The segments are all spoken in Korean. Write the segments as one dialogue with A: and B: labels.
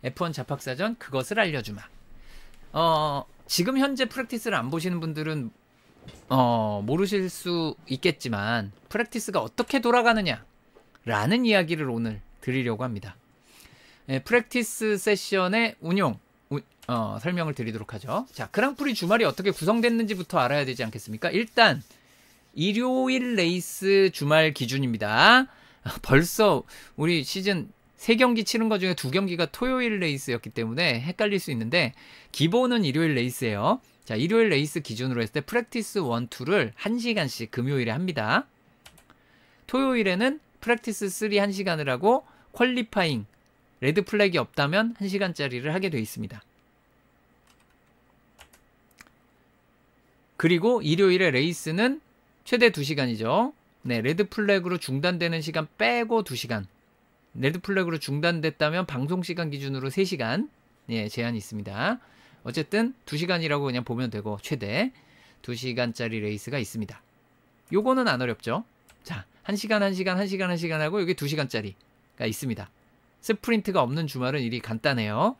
A: F1 잡학사전 그것을 알려주마. 지금 현재 프랙티스를 안 보시는 분들은 모르실 수 있겠지만 프랙티스가 어떻게 돌아가느냐 라는 이야기를 오늘 드리려고 합니다. 프랙티스 세션의 운용 설명을 드리도록 하죠. 자, 그랑프리 주말이 어떻게 구성됐는지부터 알아야 되지 않겠습니까? 일단 일요일 레이스 주말 기준입니다. 벌써 우리 시즌 3경기 치른 것 중에 2경기가 토요일 레이스였기 때문에 헷갈릴 수 있는데 기본은 일요일 레이스예요. 자, 일요일 레이스 기준으로 했을 때 프랙티스 1, 2를 1시간씩 금요일에 합니다. 토요일에는 프랙티스 3 1시간을 하고 퀄리파잉 레드 플래기 없다면 1시간짜리를 하게 돼 있습니다. 그리고 일요일에 레이스는 최대 2시간이죠. 네, 레드 플래그로 중단되는 시간 빼고 2시간. 레드 플래그로 중단됐다면 방송시간 기준으로 3시간 예, 제한이 있습니다. 어쨌든 2시간이라고 그냥 보면 되고 최대 2시간짜리 레이스가 있습니다. 요거는 안 어렵죠. 자, 1시간, 1시간, 1시간, 1시간 하고 여기 2시간짜리가 있습니다. 스프린트가 없는 주말은 일이 간단해요.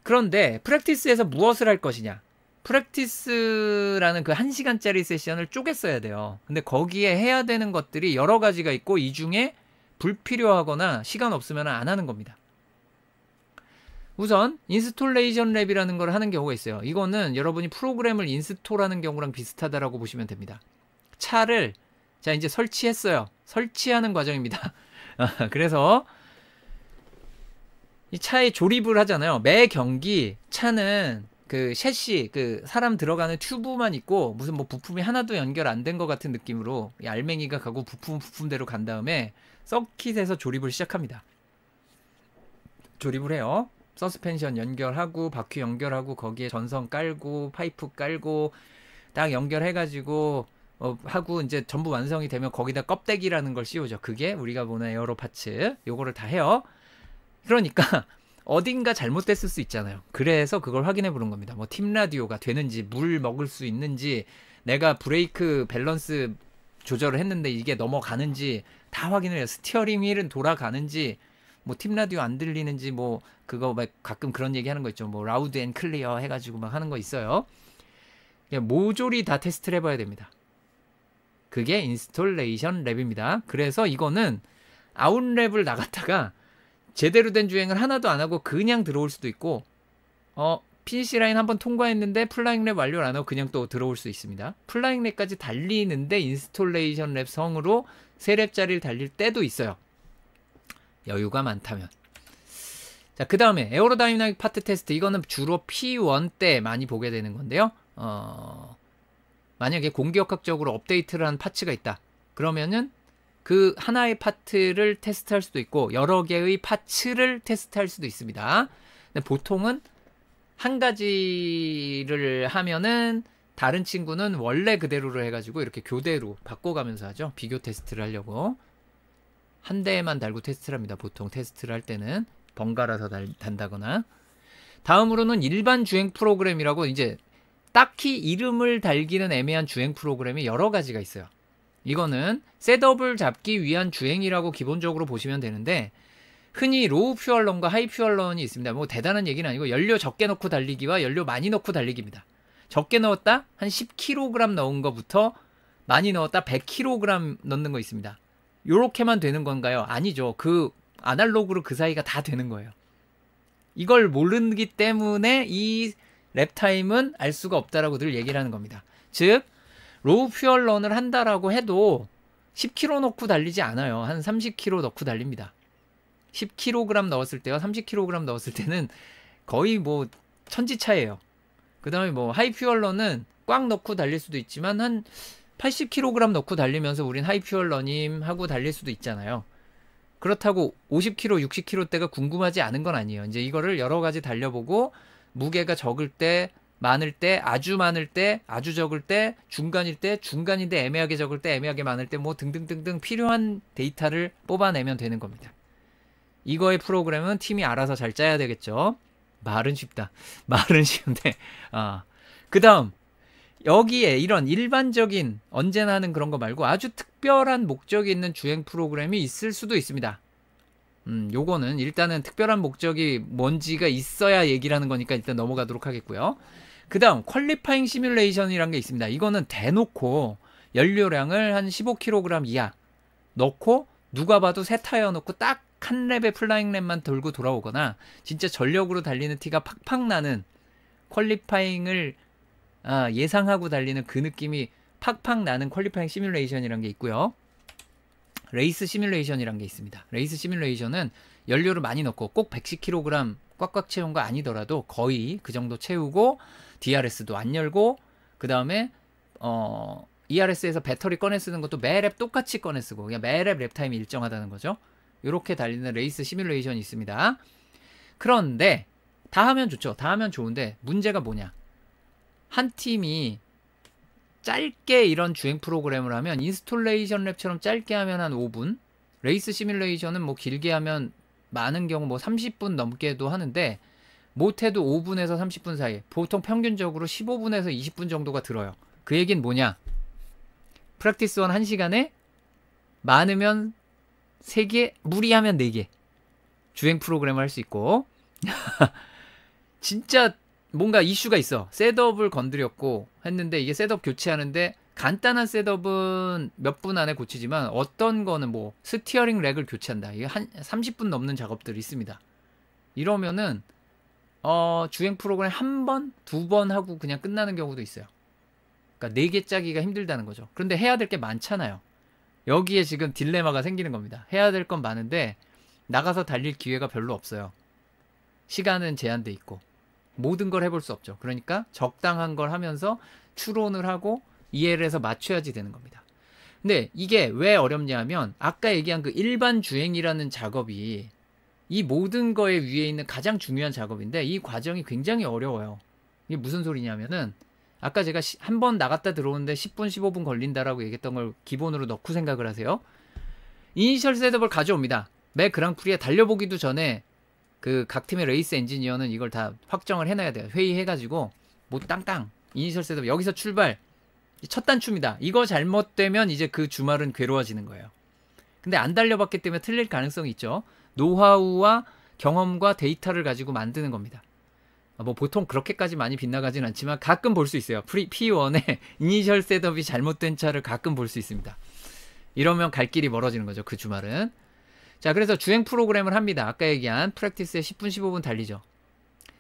A: 그런데 프랙티스에서 무엇을 할 것이냐? 프랙티스라는 그 1시간짜리 세션을 쪼갰어야 돼요. 근데 거기에 해야 되는 것들이 여러 가지가 있고 이 중에 불필요하거나 시간 없으면 안 하는 겁니다. 우선 인스톨레이션 랩이라는 걸 하는 경우가 있어요. 이거는 여러분이 프로그램을 인스톨하는 경우랑 비슷하다라고 보시면 됩니다. 차를 자 이제 설치했어요. 설치하는 과정입니다. 그래서 이 차에 조립을 하잖아요. 매 경기 차는 그 셰시 그 사람 들어가는 튜브만 있고 무슨 뭐 부품이 하나도 연결 안 된 것 같은 느낌으로 이 알맹이가 가고 부품대로 간 다음에 서킷에서 조립을 시작합니다. 조립을 해요. 서스펜션 연결하고 바퀴 연결하고 거기에 전선 깔고 파이프 깔고 딱 연결해가지고 하고 이제 전부 완성이 되면 거기다 껍데기라는 걸 씌우죠. 그게 우리가 보는 에어로 파츠. 요거를 다 해요. 그러니까 어딘가 잘못됐을 수 있잖아요. 그래서 그걸 확인해 보는 겁니다. 뭐 팀 라디오가 되는지 물 먹을 수 있는지 내가 브레이크 밸런스 조절을 했는데 이게 넘어가는지 다 확인을 해요. 스티어링 휠은 돌아가는지 뭐 팀 라디오 안 들리는지 뭐 그거 막 가끔 그런 얘기 하는 거 있죠. 뭐 라우드 앤 클리어 해가지고 막 하는 거 있어요. 모조리 다 테스트를 해봐야 됩니다. 그게 인스톨레이션 랩입니다. 그래서 이거는 아웃랩을 나갔다가 제대로 된 주행을 하나도 안 하고 그냥 들어올 수도 있고 피니시 라인 한번 통과했는데 플라잉 랩 완료를 안 하고 그냥 또 들어올 수 있습니다. 플라잉 랩까지 달리는데 인스톨레이션 랩 성으로 3랩짜리를 달릴 때도 있어요. 여유가 많다면. 자, 그 다음에 에어로다이나믹 파트 테스트. 이거는 주로 P1 때 많이 보게 되는 건데요. 만약에 공기역학적으로 업데이트를 한 파츠가 있다. 그러면은 그 하나의 파트를 테스트할 수도 있고 여러 개의 파츠를 테스트할 수도 있습니다. 근데 보통은 한 가지를 하면은 다른 친구는 원래 그대로를 해가지고 이렇게 교대로 바꿔가면서 하죠. 비교 테스트를 하려고. 한 대만 달고 테스트를 합니다. 보통 테스트를 할 때는 번갈아서 단다거나. 다음으로는 일반 주행 프로그램이라고 이제 딱히 이름을 달기는 애매한 주행 프로그램이 여러 가지가 있어요. 이거는 셋업을 잡기 위한 주행이라고 기본적으로 보시면 되는데 흔히 로우 퓨얼런과 하이 퓨얼런이 있습니다. 뭐 대단한 얘기는 아니고 연료 적게 넣고 달리기와 연료 많이 넣고 달리기입니다. 적게 넣었다 한 10kg 넣은 거부터 많이 넣었다 100kg 넣는 거 있습니다. 요렇게만 되는 건가요? 아니죠. 그 아날로그로 그 사이가 다 되는 거예요. 이걸 모르기 때문에 이 랩타임은 알 수가 없다라고 늘 얘기를 하는 겁니다. 즉 로우 퓨얼런을 한다라고 해도 10kg 넣고 달리지 않아요. 한 30kg 넣고 달립니다. 10kg 넣었을 때와 30kg 넣었을 때는 거의 뭐 천지차예요. 그 다음에 뭐 하이 퓨얼런은 꽉 넣고 달릴 수도 있지만 한 80kg 넣고 달리면서 우린 하이 퓨얼러님 하고 달릴 수도 있잖아요. 그렇다고 50kg, 60kg대가 궁금하지 않은 건 아니에요. 이제 이거를 여러 가지 달려보고 무게가 적을 때, 많을 때, 아주 많을 때, 아주 적을 때, 중간일 때, 중간인데 애매하게 적을 때, 애매하게 많을 때 뭐 등등등등 필요한 데이터를 뽑아내면 되는 겁니다. 이거의 프로그램은 팀이 알아서 잘 짜야 되겠죠. 말은 쉽다. 말은 쉬운데 그 다음 여기에 이런 일반적인 언제나 하는 그런 거 말고 아주 특별한 목적이 있는 주행 프로그램이 있을 수도 있습니다. 요거는 일단은 특별한 목적이 뭔지가 있어야 얘기를 하는 거니까 일단 넘어가도록 하겠고요. 그 다음 퀄리파잉 시뮬레이션이라는 게 있습니다. 이거는 대놓고 연료량을 한 15kg 이하 넣고 누가 봐도 새 타이어 넣고 딱 한 랩의 플라잉 랩만 돌고 돌아오거나 진짜 전력으로 달리는 티가 팍팍 나는 퀄리파잉을 예상하고 달리는 그 느낌이 팍팍 나는 퀄리파잉 시뮬레이션이라는 게 있고요. 레이스 시뮬레이션이라는 게 있습니다. 레이스 시뮬레이션은 연료를 많이 넣고 꼭 110kg 꽉꽉 채운 거 아니더라도 거의 그 정도 채우고 DRS도 안 열고 그 다음에 ERS에서 배터리 꺼내 쓰는 것도 매랩 똑같이 꺼내 쓰고 그냥 매랩 랩타임이 일정하다는 거죠. 이렇게 달리는 레이스 시뮬레이션이 있습니다. 그런데 다 하면 좋죠. 다 하면 좋은데 문제가 뭐냐. 한 팀이 짧게 이런 주행 프로그램을 하면 인스톨레이션 랩처럼 짧게 하면 한 5분, 레이스 시뮬레이션은 뭐 길게 하면 많은 경우 뭐 30분 넘게도 하는데 못해도 5분에서 30분 사이, 보통 평균적으로 15분에서 20분 정도가 들어요. 그 얘기는 뭐냐. 프랙티스 1 1시간에 많으면 3개, 무리하면 4개 주행 프로그램을 할 수 있고 진짜 뭔가 이슈가 있어. 셋업을 건드렸고 했는데 이게 셋업 교체하는데 간단한 셋업은 몇 분 안에 고치지만 어떤 거는 뭐 스티어링 렉을 교체한다. 이게 한 30분 넘는 작업들이 있습니다. 이러면은 주행 프로그램 한 번, 2번 하고 그냥 끝나는 경우도 있어요. 그러니까 4개 짜기가 힘들다는 거죠. 그런데 해야 될 게 많잖아요. 여기에 지금 딜레마가 생기는 겁니다. 해야 될 건 많은데 나가서 달릴 기회가 별로 없어요. 시간은 제한돼 있고 모든 걸 해볼 수 없죠. 그러니까 적당한 걸 하면서 추론을 하고 이해를 해서 맞춰야지 되는 겁니다. 근데 이게 왜 어렵냐 하면 아까 얘기한 그 일반 주행이라는 작업이 이 모든 거에 위에 있는 가장 중요한 작업인데 이 과정이 굉장히 어려워요. 이게 무슨 소리냐면은 아까 제가 한 번 나갔다 들어오는데 10분 15분 걸린다라고 얘기했던 걸 기본으로 넣고 생각을 하세요. 이니셜 셋업을 가져옵니다. 매 그랑프리에 달려보기도 전에 그 각 팀의 레이스 엔지니어는 이걸 다 확정을 해놔야 돼요. 회의해가지고 뭐 땅땅 이니셜 셋업 여기서 출발 첫 단추입니다. 이거 잘못되면 이제 그 주말은 괴로워지는 거예요. 근데 안 달려봤기 때문에 틀릴 가능성이 있죠. 노하우와 경험과 데이터를 가지고 만드는 겁니다. 뭐 보통 그렇게까지 많이 빗나가진 않지만 가끔 볼 수 있어요. P1에 이니셜 셋업이 잘못된 차를 가끔 볼 수 있습니다. 이러면 갈 길이 멀어지는 거죠. 그 주말은. 자, 그래서 주행 프로그램을 합니다. 아까 얘기한 프랙티스에 10분 15분 달리죠.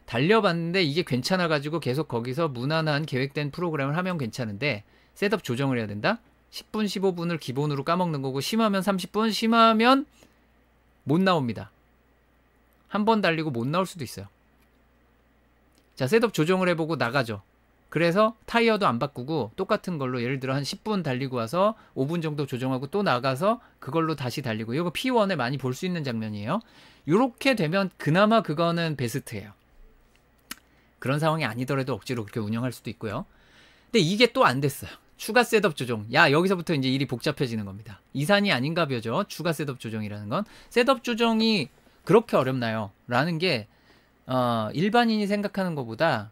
A: 달려봤는데 이게 괜찮아가지고 계속 거기서 무난한 계획된 프로그램을 하면 괜찮은데 셋업 조정을 해야 된다. 10분 15분을 기본으로 까먹는 거고 심하면 30분, 심하면 못 나옵니다. 한 번 달리고 못 나올 수도 있어요. 자, 셋업 조정을 해보고 나가죠. 그래서 타이어도 안 바꾸고 똑같은 걸로 예를 들어 한 10분 달리고 와서 5분 정도 조정하고 또 나가서 그걸로 다시 달리고 이거 P1에 많이 볼 수 있는 장면이에요. 이렇게 되면 그나마 그거는 베스트예요. 그런 상황이 아니더라도 억지로 그렇게 운영할 수도 있고요. 근데 이게 또 안 됐어요. 추가 셋업 조정. 야, 여기서부터 이제 일이 복잡해지는 겁니다. 이산이 아닌가 벼죠. 추가 셋업 조정이라는 건. 셋업 조정이 그렇게 어렵나요? 라는 게 일반인이 생각하는 것보다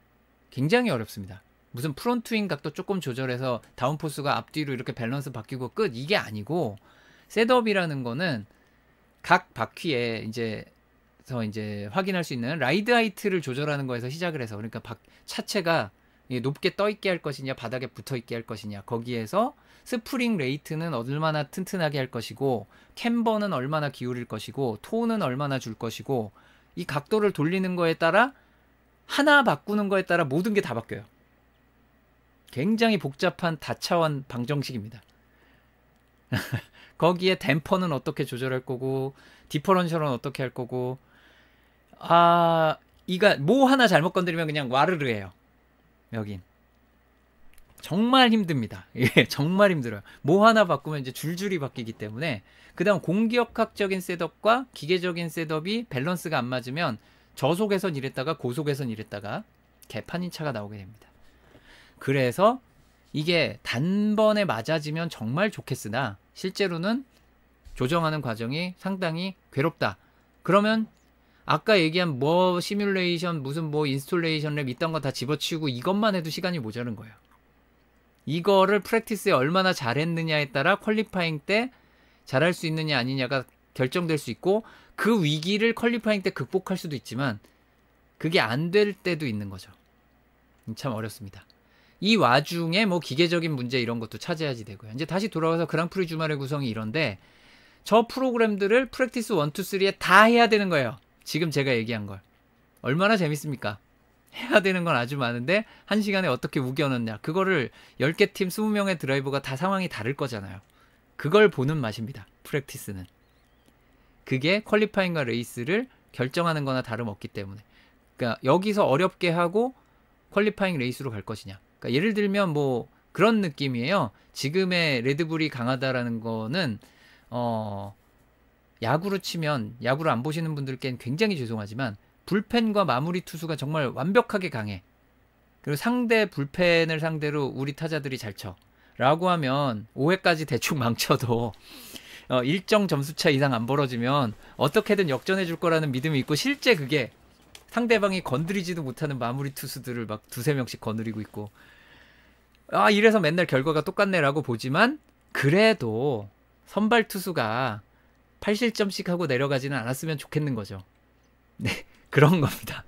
A: 굉장히 어렵습니다. 무슨 프론트윙 각도 조금 조절해서 다운포스가 앞뒤로 이렇게 밸런스 바뀌고 끝 이게 아니고 셋업이라는 거는 각 바퀴에 이제 확인할 수 있는 라이드 하이트를 조절하는 거에서 시작을 해서 그러니까 차체가 높게 떠 있게 할 것이냐 바닥에 붙어 있게 할 것이냐 거기에서 스프링 레이트는 얼마나 튼튼하게 할 것이고 캠버는 얼마나 기울일 것이고 토는 얼마나 줄 것이고 이 각도를 돌리는 거에 따라 하나 바꾸는 거에 따라 모든 게 다 바뀌어요. 굉장히 복잡한 다차원 방정식입니다. 거기에 댐퍼는 어떻게 조절할 거고 디퍼런셜은 어떻게 할 거고 이가 뭐 하나 잘못 건드리면 그냥 와르르해요. 여긴 정말 힘듭니다. 예, 정말 힘들어요. 뭐 하나 바꾸면 이제 줄줄이 바뀌기 때문에 그 다음 공기역학적인 셋업과 기계적인 셋업이 밸런스가 안 맞으면 저속에선 이랬다가 고속에선 이랬다가 개판인 차가 나오게 됩니다. 그래서 이게 단번에 맞아지면 정말 좋겠으나 실제로는 조정하는 과정이 상당히 괴롭다. 그러면 아까 얘기한 뭐 시뮬레이션 무슨 뭐 인스톨레이션 랩 이딴 거 다 집어치우고 이것만 해도 시간이 모자른 거예요. 이거를 프랙티스에 얼마나 잘했느냐에 따라 퀄리파잉 때 잘할 수 있느냐 아니냐가 결정될 수 있고 그 위기를 퀄리파잉 때 극복할 수도 있지만 그게 안 될 때도 있는 거죠. 참 어렵습니다. 이 와중에 뭐 기계적인 문제 이런 것도 차지하지 되고요. 이제 다시 돌아와서 그랑프리 주말의 구성이 이런데 저 프로그램들을 프랙티스 1, 2, 3에 다 해야 되는 거예요. 지금 제가 얘기한 걸. 얼마나 재밌습니까? 해야 되는 건 아주 많은데 1시간에 어떻게 우겨넣냐. 그거를 10개 팀 20명의 드라이버가 다 상황이 다를 거잖아요. 그걸 보는 맛입니다. 프랙티스는. 그게 퀄리파잉과 레이스를 결정하는 거나 다름없기 때문에. 그러니까 여기서 어렵게 하고 퀄리파잉 레이스로 갈 것이냐. 그러니까 예를 들면 뭐 그런 느낌이에요. 지금의 레드불이 강하다라는 거는 야구로 치면, 야구를 안 보시는 분들께는 굉장히 죄송하지만 불펜과 마무리 투수가 정말 완벽하게 강해. 그리고 상대 불펜을 상대로 우리 타자들이 잘 쳐. 라고 하면 5회까지 대충 망쳐도 일정 점수차 이상 안 벌어지면 어떻게든 역전해 줄 거라는 믿음이 있고, 실제 그게 상대방이 건드리지도 못하는 마무리 투수들을 막 2-3명씩 거느리고 있고, 이래서 맨날 결과가 똑같네라고 보지만 그래도 선발 투수가 8실점씩 하고 내려가지는 않았으면 좋겠는 거죠. 네, 그런 겁니다.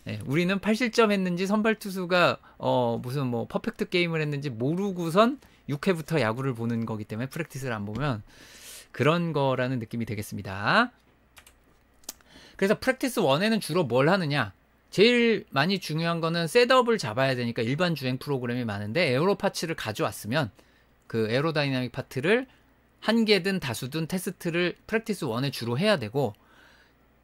A: 네, 우리는 8실점 했는지 선발 투수가 무슨 뭐 퍼펙트 게임을 했는지 모르고선 6회부터 야구를 보는 거기 때문에 프랙티스를 안 보면 그런 거라는 느낌이 되겠습니다. 그래서 프랙티스 1에는 주로 뭘 하느냐? 제일 많이 중요한 거는 셋업을 잡아야 되니까 일반 주행 프로그램이 많은데, 에어로 파츠를 가져왔으면 그 에어로다이나믹 파트를 한 개든 다수든 테스트를 프랙티스 1에 주로 해야 되고,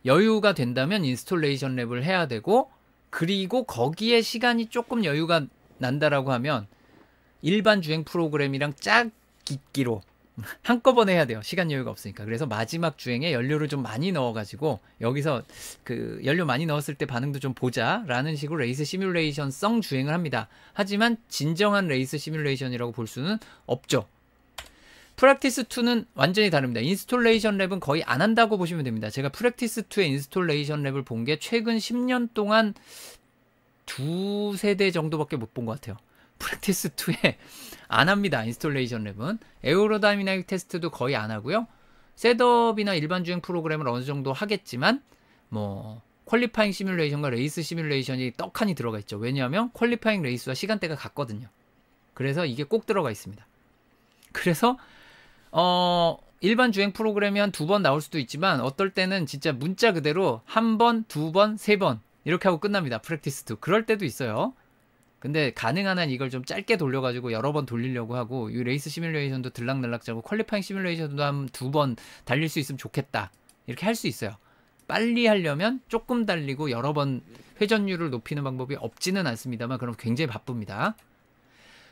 A: 여유가 된다면 인스톨레이션 랩을 해야 되고, 그리고 거기에 시간이 조금 여유가 난다라고 하면 일반 주행 프로그램이랑 짝짓기로 한꺼번에 해야 돼요. 시간 여유가 없으니까. 그래서 마지막 주행에 연료를 좀 많이 넣어가지고 여기서 그 연료 많이 넣었을 때 반응도 좀 보자라는 식으로 레이스 시뮬레이션성 주행을 합니다. 하지만 진정한 레이스 시뮬레이션이라고 볼 수는 없죠. 프랙티스 2는 완전히 다릅니다. 인스톨레이션 랩은 거의 안 한다고 보시면 됩니다. 제가 프랙티스 2의 인스톨레이션 랩을 본 게 최근 10년 동안 2-3대 정도밖에 못 본 것 같아요. 프랙티스 2에 안 합니다. 인스톨레이션 랩은. 에어로다이나믹 테스트도 거의 안 하고요. 셋업이나 일반 주행 프로그램을 어느 정도 하겠지만 뭐 퀄리파잉 시뮬레이션과 레이스 시뮬레이션이 떡하니 들어가 있죠. 왜냐하면 퀄리파잉 레이스와 시간대가 같거든요. 그래서 이게 꼭 들어가 있습니다. 그래서 일반 주행 프로그램이 한 2번 나올 수도 있지만 어떨 때는 진짜 문자 그대로 1번, 2번, 3번 이렇게 하고 끝납니다. 프랙티스 2. 그럴 때도 있어요. 근데 가능한 한 이걸 좀 짧게 돌려가지고 여러 번 돌리려고 하고, 이 레이스 시뮬레이션도 들락날락 짜고 퀄리파잉 시뮬레이션도 한 2번 달릴 수 있으면 좋겠다. 이렇게 할 수 있어요. 빨리 하려면 조금 달리고 여러 번 회전율을 높이는 방법이 없지는 않습니다만 그럼 굉장히 바쁩니다.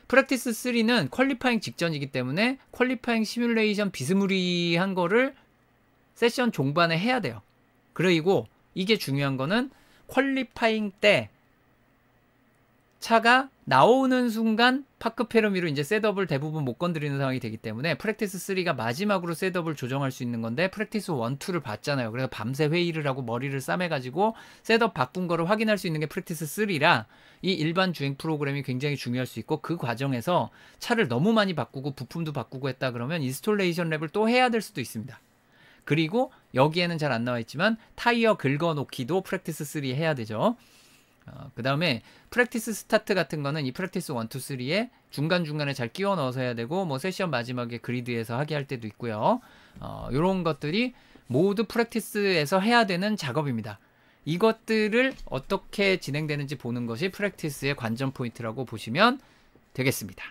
A: 프랙티스 3는 퀄리파잉 직전이기 때문에 퀄리파잉 시뮬레이션 비스무리한 거를 세션 종반에 해야 돼요. 그리고 이게 중요한 거는 퀄리파잉 때 차가 나오는 순간 파크 페르미로 이제 셋업을 대부분 못 건드리는 상황이 되기 때문에 프랙티스 3가 마지막으로 셋업을 조정할 수 있는 건데, 프랙티스 1, 2를 봤잖아요. 그래서 밤새 회의를 하고 머리를 싸매가지고 셋업 바꾼 거를 확인할 수 있는 게 프랙티스 3라 이 일반 주행 프로그램이 굉장히 중요할 수 있고, 그 과정에서 차를 너무 많이 바꾸고 부품도 바꾸고 했다 그러면 인스톨레이션 랩을 또 해야 될 수도 있습니다. 그리고 여기에는 잘 안 나와 있지만 타이어 긁어놓기도 프랙티스 3 해야 되죠. 그 다음에 프랙티스 스타트 같은 거는 이 프랙티스 1, 2, 3에 중간중간에 잘 끼워 넣어서 해야 되고, 뭐 세션 마지막에 그리드에서 하게 할 때도 있고요. 이런 것들이 모두 프랙티스에서 해야 되는 작업입니다. 이것들을 어떻게 진행되는지 보는 것이 프랙티스의 관전 포인트라고 보시면 되겠습니다.